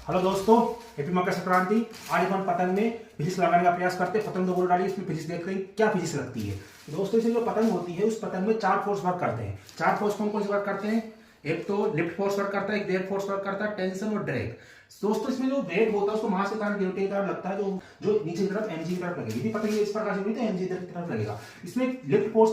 Hello दोस्तों, happy Makar Sankranti. आज अपन पतंग में फिजिक्स लगाने का प्रयास करते हैं। पतंग तो बोल डाली, इसमें फिजिक्स देखते हैं क्या फिजिक्स लगती है। दोस्तों, इसमें जो पतंग होती है उस पतंग में चार फोर्स वर्क करते हैं। चार फोर्स कौन कौन से वर्क करते हैं? एक तो लिफ्ट फोर्स वर्क करता है, एक ड्रैग फोर्स वर्क करता है, टेंशन और ड्रैग। दोस्तों, इसमें जो वेट होता है उसको मास के कारण ग्रेविटी के कारण लगता है, जो नीचे की तरफ एमजी की तरफ लगेगी। यदि पतंग इस प्रकार से हुई तो एमजी की तरफ लगेगा। इसमें लिफ्ट फोर्स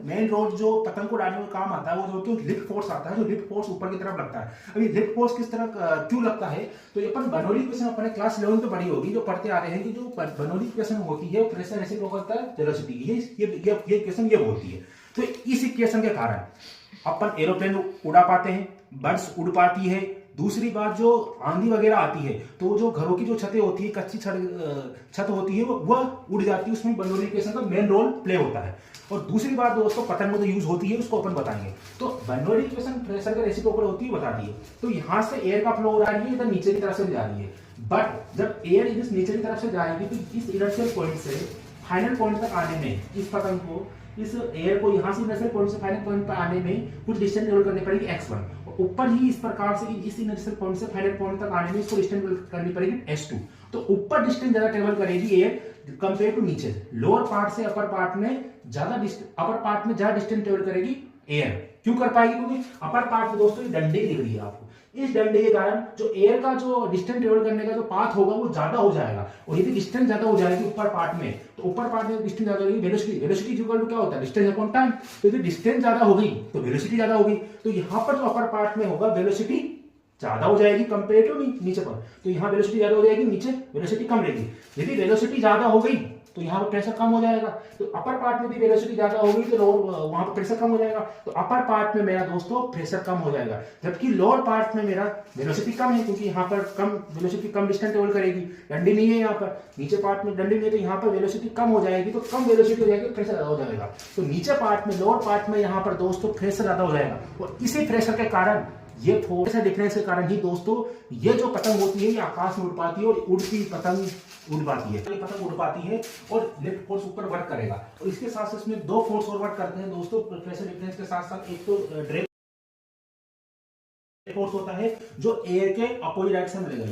मेन रोड जो पतंग को डालने में काम आता है वो जो लिफ्ट फोर्स आता है, जो लिफ्ट फोर्स ऊपर की तरफ लगता है। अभी लिफ्ट फोर्स किस तरह क्यों लगता है तो ये अपन बर्नौली इक्वेशन अपने क्लास 11 पे पढ़ी होगी, जो पढ़ते आ रहे हैं कि जो बर्नौली इक्वेशन होती है प्रेशर रेसिप्रोकल होता है वेलोसिटी की। ये इक्वेशन ये बोलती है। तो इस इक्वेशन के कारण अपन एरोप्लेन उड़ा पाते हैं, बर्ड्स उड़ पाती है। दूसरी बात, जो आंधी वगैरह आती है तो जो घरों की जो छतें होती है, कच्ची छत होती है, वह उड़ जाती है। उसमें बर्नौली इक्वेशन का मेन रोल प्ले होता है। और दूसरी बात दोस्तों, पतंग में तो यूज होती है, उसको अपन बताएंगे। तो बर्नौली इक्वेशन प्रेशर का रेसिप्रोकल होती है, बता दिए। तो यहां से एयर का फ्लो हो रहा है, इधर नीचे की तरफ से जा रही है। बट जब एयर इस नीचे की तरफ से जाएगी तो इस इनर्शियल पॉइंट से फाइनल पॉइंट तक आने में इस पतंग को, इस एयर को यहां से इनर्शियल पॉइंट से फाइनल पॉइंट पर आने में कुछ डिस्टेंस ट्रेवल करनी पड़ेगी x1। ऊपर ही इस प्रकार से इस इनर्शियल पॉइंट से फाइनल पॉइंट तक आने में इसको डिस्टेंस करनी पड़ेगी s2। तो ऊपर डिस्टेंस ज्यादा ट्रेवल करेगी एयर कंपेयर टू नीचे। लोअर पार्ट से अपर पार्ट में ज्यादा डिस्टेंस ट्रेवल करेगी एयर। क्यों कर पाएगी? क्योंकि अपर पार्ट में दोस्तों डंडे दिख रही है आपको। इस डंडे के कारण जो एयर का जो डिस्टेंस ट्रेवल करने का जो पाथ होगा वो ज्यादा हो जाएगा। और यदि डिस्टेंस ज्यादा हो जाएगी ऊपर पार्ट में, तो ऊपर पार्ट में डिस्टेंस ज्यादा होगी, वेलोसिटी इक्वल टू क्या होता है? Distance upon time. तो यदि डिस्टेंस ज्यादा होगी तो वेलोसिटी ज्यादा होगी। तो यहाँ पर जो अपर पार्ट में होगा वेलोसिटी ज्यादा हो जाएगी कंपेयर टू नीचे पर। तो यहाँ वेलोसिटी ज्यादा हो जाएगी, नीचे वेलोसिटी कम रहेगी। यदि वेलोसिटी ज्यादा हो गई तो यहाँ पर प्रेशर कम हो जाएगा। तो अपर पार्ट में भी वेलोसिटी ज्यादा होगी तो वहां पर प्रेशर कम हो जाएगा। तो अपर पार्ट में मेरा दोस्तों प्रेशर कम हो जाएगा, जबकि लोअर पार्ट में मेरा वेलोसिटी कम है, क्योंकि यहाँ पर कम वेलोसिटी कम डिस्टेंस ट्रेवल करेगी। डंडी नहीं है यहाँ पर, नीचे पार्ट में डंडी नहीं है, तो यहाँ पर वेलोसिटी कम हो जाएगी। तो कम वेलोसिटी हो जाएगी, प्रेशर ज्यादा हो जाएगा। तो नीचे पार्ट में, लोअर पार्ट में यहाँ पर दोस्तों प्रेशर ज्यादा हो जाएगा। और इसी प्रेशर के कारण, ये फोर्स डिफरेंस के कारण ही दोस्तों ये जो पतंग होती है ये आकाश में उड़ पाती है और उड़ती पतंग उड़ पाती है। ये पतंग उड़ पाती है और लिफ्ट फोर्स ऊपर वर्क करेगा। और इसके साथ साथ इसमें दो फोर्स और वर्क करते हैं दोस्तों प्रेशर डिफरेंस के साथ साथ। एक तो ड्रैग फोर्स होता है जो एयर के अपोजिट डायरेक्शन में लगेगा।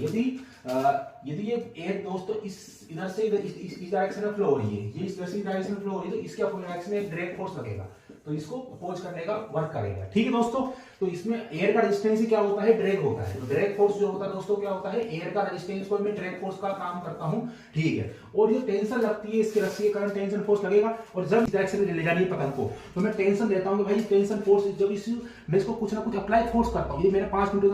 यदि ये एयर दोस्तों इधर से इस डायरेक्शन में फ्लो हो रही है, ये इस डायरेक्शन में फ्लो हो रही है, तो इसके अपोजिट डायरेक्शन में एक ड्रैग फोर्स लगेगा, तो इसको अपोज करने का वर्क करेगा। ठीक है दोस्तों। तो इसमें एयर का रेजिस्टेंस ही क्या होता है? ड्रैग होता है। तो ड्रैग फोर्स जो होता है दोस्तों क्या होता है? एयर का रेजिस्टेंस को मैं ड्रैग फोर्स का काम करता हूं। ठीक है। और ये टेंशन लगती है, इसके रस्सी के कारण टेंशन फोर्स लगेगा। और जब इस डायरेक्शन में ले जानी है पतंग को, तो मैं टेंशन देता हूं कि भाई टेंशन फोर्स, जब मैं इसको कुछ ना कुछ अप्लाई फोर्स करता हूं। ये मेरे 5 मीटर